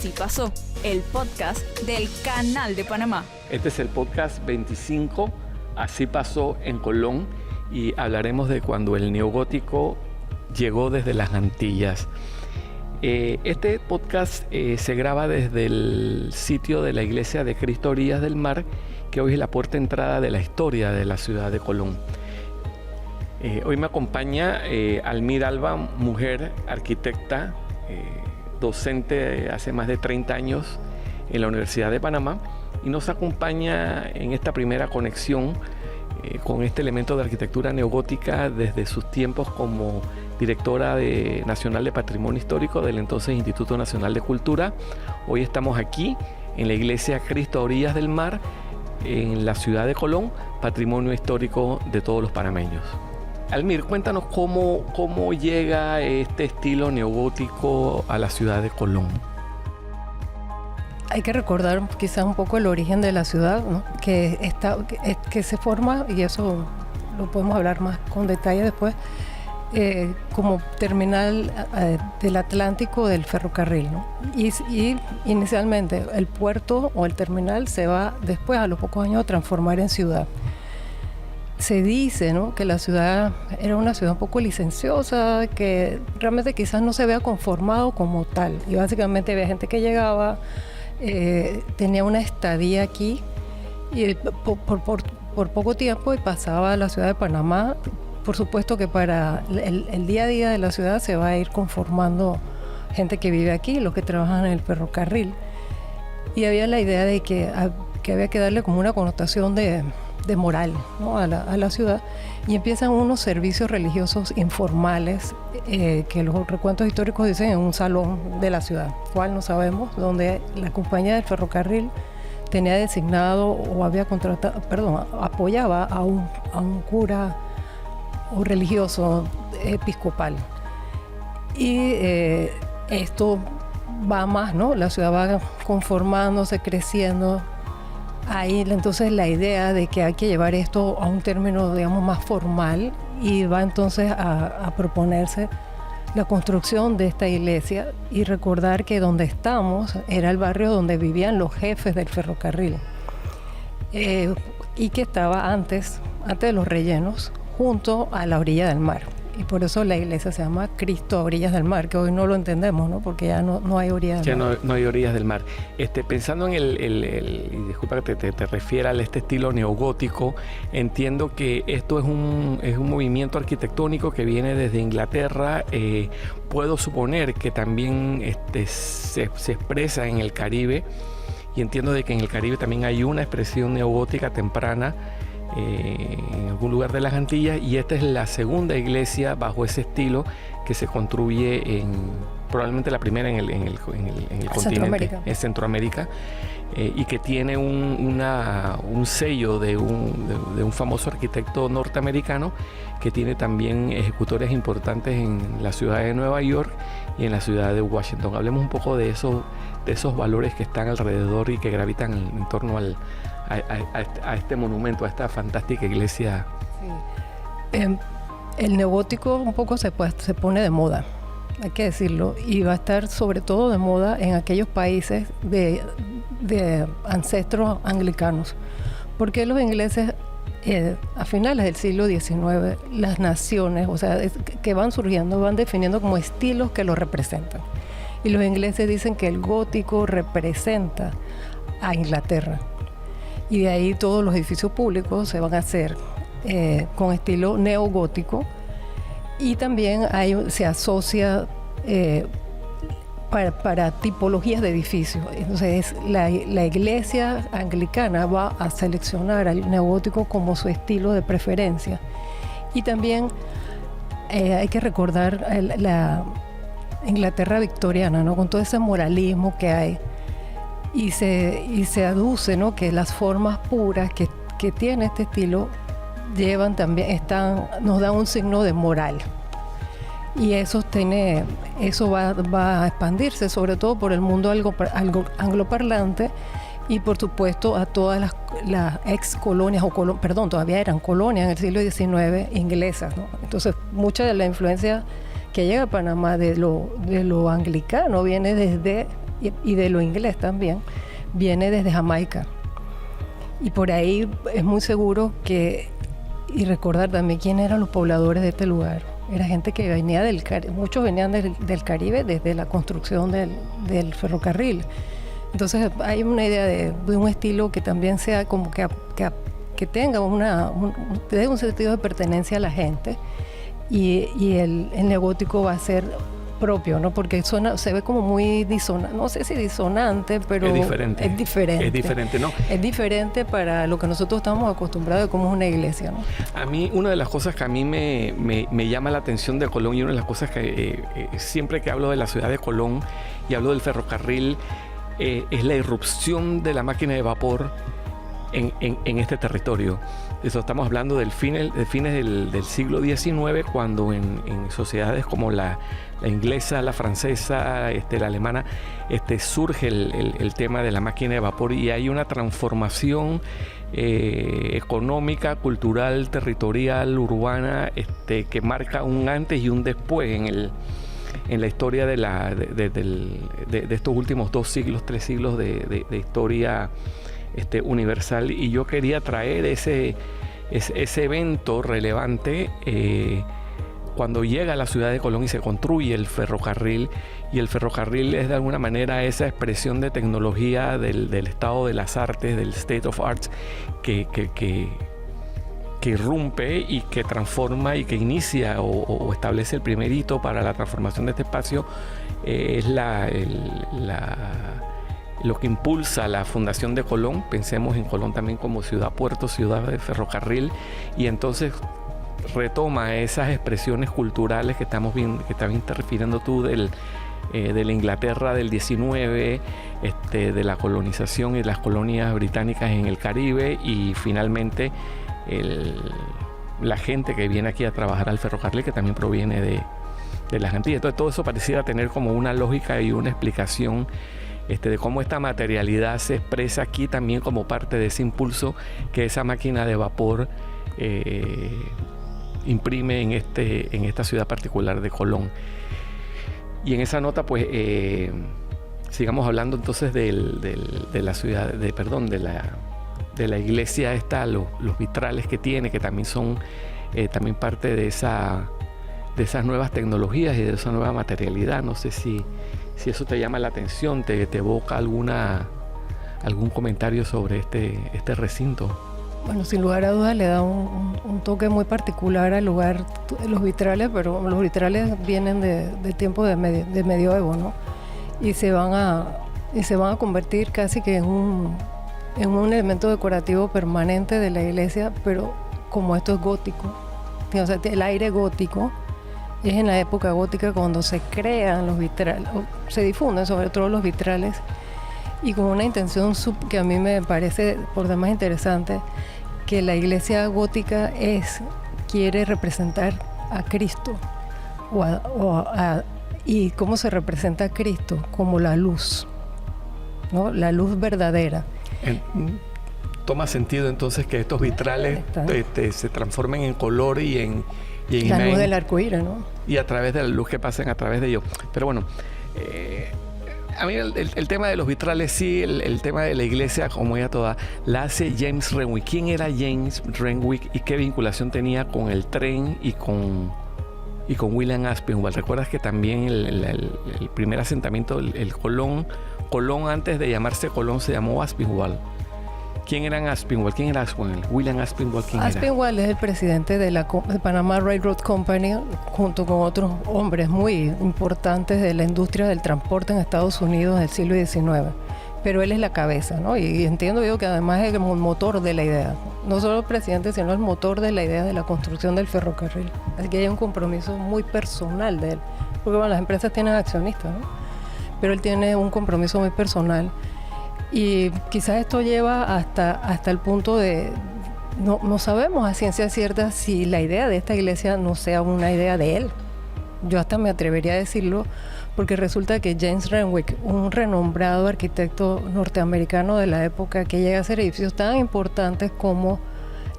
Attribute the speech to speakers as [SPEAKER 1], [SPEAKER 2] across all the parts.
[SPEAKER 1] Así pasó, el podcast del Canal de Panamá.
[SPEAKER 2] Este es el podcast 25, Así pasó en Colón, y hablaremos de cuando el neogótico llegó desde las Antillas. Este podcast se graba desde el sitio de la Iglesia de Cristo a Orillas del Mar, que hoy es la puerta de entrada de la historia de la ciudad de Colón. Hoy me acompaña Almir Alba, mujer arquitecta, docente hace más de 30 años en la Universidad de Panamá, y nos acompaña en esta primera conexión con este elemento de arquitectura neogótica desde sus tiempos como directora nacional de Patrimonio Histórico del entonces Instituto Nacional de Cultura. Hoy estamos aquí en la Iglesia Cristo a Orillas del Mar, en la ciudad de Colón, patrimonio histórico de todos los panameños. Almir, cuéntanos cómo llega este estilo neogótico a la ciudad de Colón.
[SPEAKER 3] Hay que recordar quizás un poco el origen de la ciudad, ¿no? que se forma, y eso lo podemos hablar más con detalle después, como terminal del Atlántico del ferrocarril, ¿no? Y inicialmente el puerto o el terminal se va después, a los pocos años, a transformar en ciudad. Se dice, ¿no?, que la ciudad era una ciudad un poco licenciosa, que realmente quizás no se había conformado como tal. Y básicamente había gente que llegaba, tenía una estadía aquí, y por poco tiempo, y pasaba a la ciudad de Panamá. Por supuesto que para el día a día de la ciudad se va a ir conformando gente que vive aquí, los que trabajan en el ferrocarril. Y había la idea de que había que darle como una connotación de moral, ¿no?, a la ciudad, y empiezan unos servicios religiosos informales que los recuentos históricos dicen en un salón de la ciudad, cual no sabemos, donde la compañía del ferrocarril tenía designado o había contratado, apoyaba a un cura o religioso episcopal. Y esto va más, ¿no? La ciudad va conformándose, creciendo. Ahí entonces la idea de que hay que llevar esto a un término, digamos, más formal, y va entonces a proponerse la construcción de esta iglesia, y recordar que donde estamos era el barrio donde vivían los jefes del ferrocarril, y que estaba antes de los rellenos, junto a la orilla del mar. Y por eso la iglesia se llama Cristo a Orillas del Mar, que hoy no lo entendemos, ¿no?, porque ya no hay orillas del mar. No hay orillas del mar. Pensando en y disculpa que te refiera a este estilo neogótico, entiendo que esto es un movimiento arquitectónico que viene desde Inglaterra. Puedo suponer que también se expresa en el Caribe, y entiendo de que en el Caribe también hay una expresión neogótica temprana en algún lugar de las Antillas, y esta es la segunda iglesia bajo ese estilo que se construye probablemente la primera en el continente, en Centroamérica, y que tiene un sello de un famoso arquitecto norteamericano, que tiene también ejecutores importantes en la ciudad de Nueva York y en la ciudad de Washington. Hablemos un poco de esos valores que están alrededor y que gravitan en torno a este monumento, a esta fantástica iglesia. Sí. El neogótico un poco se pone de moda, hay que decirlo, y va a estar sobre todo de moda en aquellos países de ancestros anglicanos, porque los ingleses, a finales del siglo XIX, las naciones, o sea, que van surgiendo, van definiendo como estilos que los representan, y los ingleses dicen que el gótico representa a Inglaterra. Y de ahí todos los edificios públicos se van a hacer con estilo neogótico, y también se asocia para tipologías de edificios. Entonces la iglesia anglicana va a seleccionar al neogótico como su estilo de preferencia. Y también hay que recordar la Inglaterra victoriana, ¿no?, con todo ese moralismo que hay. Y se aduce, ¿no?, que las formas puras que tiene este estilo nos dan un signo de moral. Y eso va a expandirse, sobre todo por el mundo angloparlante, y por supuesto a todas las ex colonias, todavía eran colonias en el siglo XIX inglesas, ¿no? Entonces mucha de la influencia que llega a Panamá de lo anglicano viene desde y de lo inglés también, viene desde Jamaica. Y por ahí es muy seguro que, y recordar también quién eran los pobladores de este lugar. Era gente que venía del Caribe, muchos venían del Caribe desde la construcción del ferrocarril. Entonces hay una idea de un estilo que también sea como que tenga un sentido de pertenencia a la gente, y el neogótico va a ser propio, ¿no? Porque se ve como muy disonante, no sé si disonante, pero
[SPEAKER 2] es diferente.
[SPEAKER 3] Es diferente,
[SPEAKER 2] ¿no?
[SPEAKER 3] Es diferente para lo que nosotros estamos acostumbrados de cómo es una iglesia, ¿no?
[SPEAKER 2] A mí, una de las cosas que a mí me llama la atención de Colón, y una de las cosas que siempre que hablo de la ciudad de Colón y hablo del ferrocarril, es la irrupción de la máquina de vapor en este territorio. Eso estamos hablando de fines del siglo XIX, cuando en sociedades como la inglesa, la francesa, la alemana, surge el tema de la máquina de vapor, y hay una transformación económica, cultural, territorial, urbana, que marca un antes y un después en la historia de estos últimos 2 siglos, 3 siglos de historia universal. Y yo quería traer ese evento relevante cuando llega a la ciudad de Colón y se construye el ferrocarril, y el ferrocarril es de alguna manera esa expresión de tecnología del estado de las artes, del state of arts, que irrumpe y que transforma y que inicia o establece el primer hito para la transformación de este espacio. Es lo que impulsa la fundación de Colón. Pensemos en Colón también como ciudad-puerto, ciudad de ferrocarril, y entonces retoma esas expresiones culturales que estamos viendo, que estabas refiriendo tú de la Inglaterra del 19, de la colonización y las colonias británicas en el Caribe, y finalmente la gente que viene aquí a trabajar al ferrocarril, que también proviene de las Antillas. Entonces todo eso pareciera tener como una lógica y una explicación de cómo esta materialidad se expresa aquí también como parte de ese impulso que esa máquina de vapor imprime en esta ciudad particular de Colón. Y en esa nota, pues, sigamos hablando entonces de la ciudad, de la iglesia esta, los vitrales que tiene, que también son también parte de esas nuevas tecnologías y de esa nueva materialidad. No sé si eso te llama la atención, te evoca algún comentario sobre este recinto.
[SPEAKER 3] Bueno, sin lugar a dudas le da un toque muy particular al lugar, los vitrales, pero los vitrales vienen de tiempo de medioevo, ¿no? Y se van a convertir casi que en un elemento decorativo permanente de la iglesia, pero como esto es gótico, o sea, el aire gótico es en la época gótica cuando se crean los vitrales, se difunden sobre todo los vitrales, y con una intención que a mí me parece por demás interesante, que la iglesia gótica quiere representar a Cristo, y cómo se representa a Cristo como la luz, ¿no? La luz verdadera.
[SPEAKER 2] Toma sentido entonces que estos vitrales se transformen en color y en
[SPEAKER 3] la luz del arcoíris, ¿no?
[SPEAKER 2] Y a través de la luz que pasen a través de ellos. Pero bueno, a mí el tema de los vitrales, sí, el tema de la iglesia como ella toda, la hace James Renwick. ¿Quién era James Renwick y qué vinculación tenía con el tren y con William Aspinwall? ¿Recuerdas que también el primer asentamiento, el Colón antes de llamarse Colón se llamó Aspinwall? ¿Quién era Aspinwall? William Aspinwall, ¿quién era?
[SPEAKER 3] Aspinwall es el presidente de la Panama Railroad Company, junto con otros hombres muy importantes de la industria del transporte en Estados Unidos del siglo XIX. Pero él es la cabeza, ¿no? Y entiendo yo que además es el motor de la idea. No solo el presidente, sino el motor de la idea de la construcción del ferrocarril. Así que hay un compromiso muy personal de él. Porque bueno, las empresas tienen accionistas, ¿no? Pero él tiene un compromiso muy personal. Y quizás esto lleva hasta el punto de... No sabemos a ciencia cierta si la idea de esta iglesia no sea una idea de él. Yo hasta me atrevería a decirlo, porque resulta que James Renwick, un renombrado arquitecto norteamericano de la época, que llega a hacer edificios tan importantes como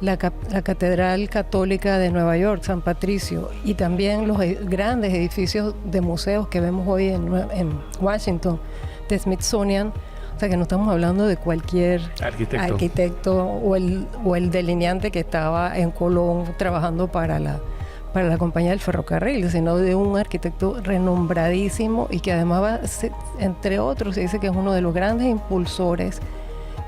[SPEAKER 3] la Catedral Católica de Nueva York, San Patricio, y también los grandes edificios de museos que vemos hoy en Washington, de Smithsonian. O sea que no estamos hablando de cualquier arquitecto o el delineante que estaba en Colón trabajando para la compañía del ferrocarril, sino de un arquitecto renombradísimo y que además entre otros se dice que es uno de los grandes impulsores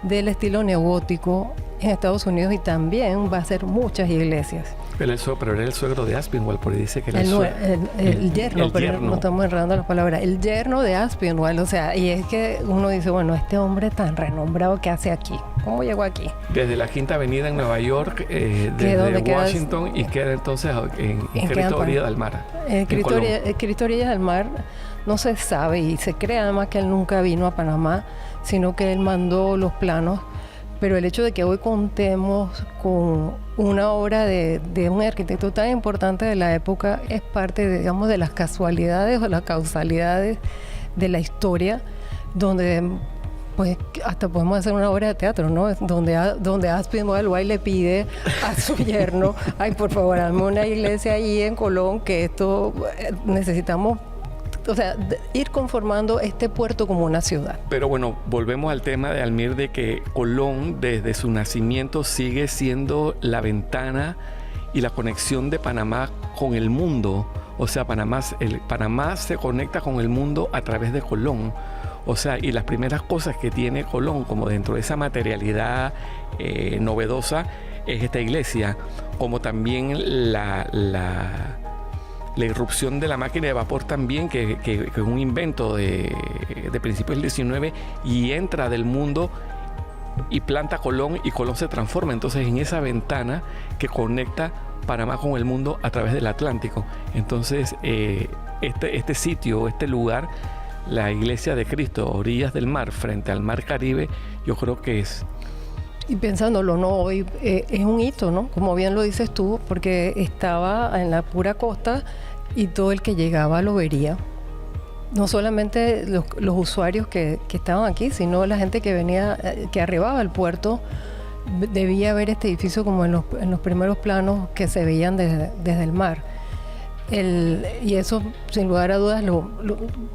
[SPEAKER 3] del estilo neogótico en Estados Unidos, y también va a hacer muchas iglesias.
[SPEAKER 2] Pero era el suegro de Aspinwall, porque dice que era
[SPEAKER 3] el yerno, pero
[SPEAKER 2] yerno.
[SPEAKER 3] no estamos enredando las palabras. El yerno de Aspinwall, o sea, y es que uno dice, bueno, este hombre tan renombrado, ¿qué hace aquí? ¿Cómo llegó aquí?
[SPEAKER 2] Desde la Quinta Avenida en Nueva York, desde Washington, y queda entonces en Cristo Orillas del Mar.
[SPEAKER 3] Cristo Orillas del Mar no se sabe, y se cree además que él nunca vino a Panamá, sino que él mandó los planos. Pero el hecho de que hoy contemos con una obra de un arquitecto tan importante de la época es parte, digamos, de las casualidades o las causalidades de la historia, donde pues hasta podemos hacer una obra de teatro, ¿no? Donde Aspinwall va y le pide a su yerno, ay, por favor, hazme una iglesia ahí en Colón, que esto necesitamos. O sea, ir conformando este puerto como una ciudad.
[SPEAKER 2] Pero bueno, volvemos al tema de Almir, de que Colón desde su nacimiento sigue siendo la ventana y la conexión de Panamá con el mundo. O sea, Panamá se conecta con el mundo a través de Colón. O sea, y las primeras cosas que tiene Colón, como dentro de esa materialidad novedosa, es esta iglesia, como también la irrupción de la máquina de vapor también, que es un invento de principios del 19, y entra del mundo y planta Colón, y Colón se transforma entonces en esa ventana que conecta Panamá con el mundo a través del Atlántico. Entonces este sitio, este lugar, la iglesia de Cristo, orillas del mar, frente al mar Caribe, yo creo que es...
[SPEAKER 3] Y pensándolo, ¿no? Hoy es un hito, ¿no? Como bien lo dices tú, porque estaba en la pura costa y todo el que llegaba lo vería. No solamente los usuarios que estaban aquí, sino la gente que venía, que arribaba al puerto, debía ver este edificio como en los primeros planos que se veían desde el mar. Y eso, sin lugar a dudas, lo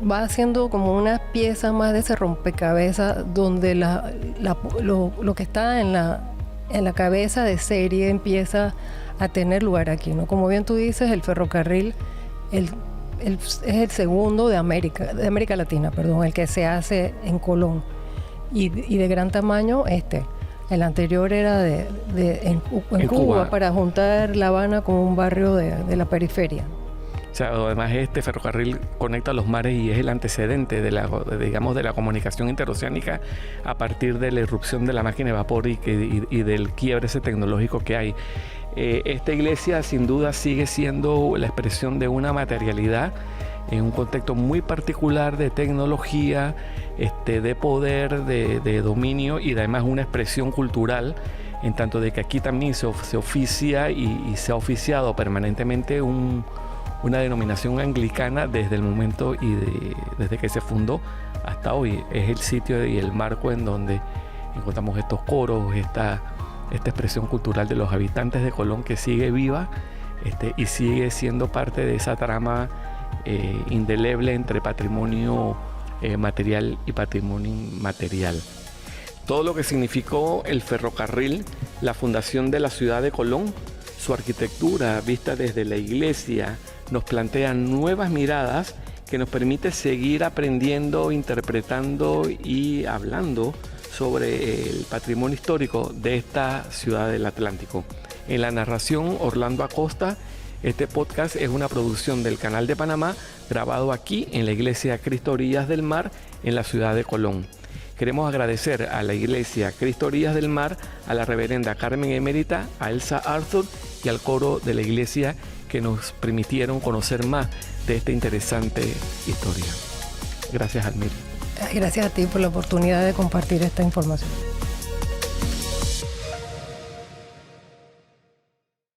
[SPEAKER 3] va haciendo como una pieza más de ese rompecabezas, donde lo que está en la cabeza de serie empieza a tener lugar aquí, ¿no? Como bien tú dices, el ferrocarril es el segundo de América Latina, el que se hace en Colón, y de gran tamaño El anterior era en Cuba, para juntar La Habana con un barrio de la periferia.
[SPEAKER 2] O sea, además este ferrocarril conecta los mares y es el antecedente de la comunicación interoceánica a partir de la irrupción de la máquina de vapor y del quiebre ese tecnológico que hay. Esta iglesia sin duda sigue siendo la expresión de una materialidad en un contexto muy particular de tecnología, de poder, de dominio, y además una expresión cultural, en tanto de que aquí también se oficia y se ha oficiado permanentemente una denominación anglicana desde el momento desde que se fundó hasta hoy. Es el sitio y el marco en donde encontramos estos coros, esta expresión cultural de los habitantes de Colón, que sigue viva y sigue siendo parte de esa trama indeleble entre patrimonio material y patrimonio inmaterial. Todo lo que significó el ferrocarril, la fundación de la ciudad de Colón, su arquitectura vista desde la iglesia, nos plantea nuevas miradas que nos permite seguir aprendiendo, interpretando y hablando sobre el patrimonio histórico de esta ciudad del Atlántico. En la narración, Orlando Acosta. Este podcast es una producción del Canal de Panamá, grabado aquí en la iglesia Cristo Orillas del Mar, en la ciudad de Colón. Queremos agradecer a la iglesia Cristo Orillas del Mar, a la reverenda Carmen Emérita, a Elsa Arthur y al coro de la iglesia, que nos permitieron conocer más de esta interesante historia. Gracias, Almir.
[SPEAKER 3] Gracias a ti por la oportunidad de compartir esta información.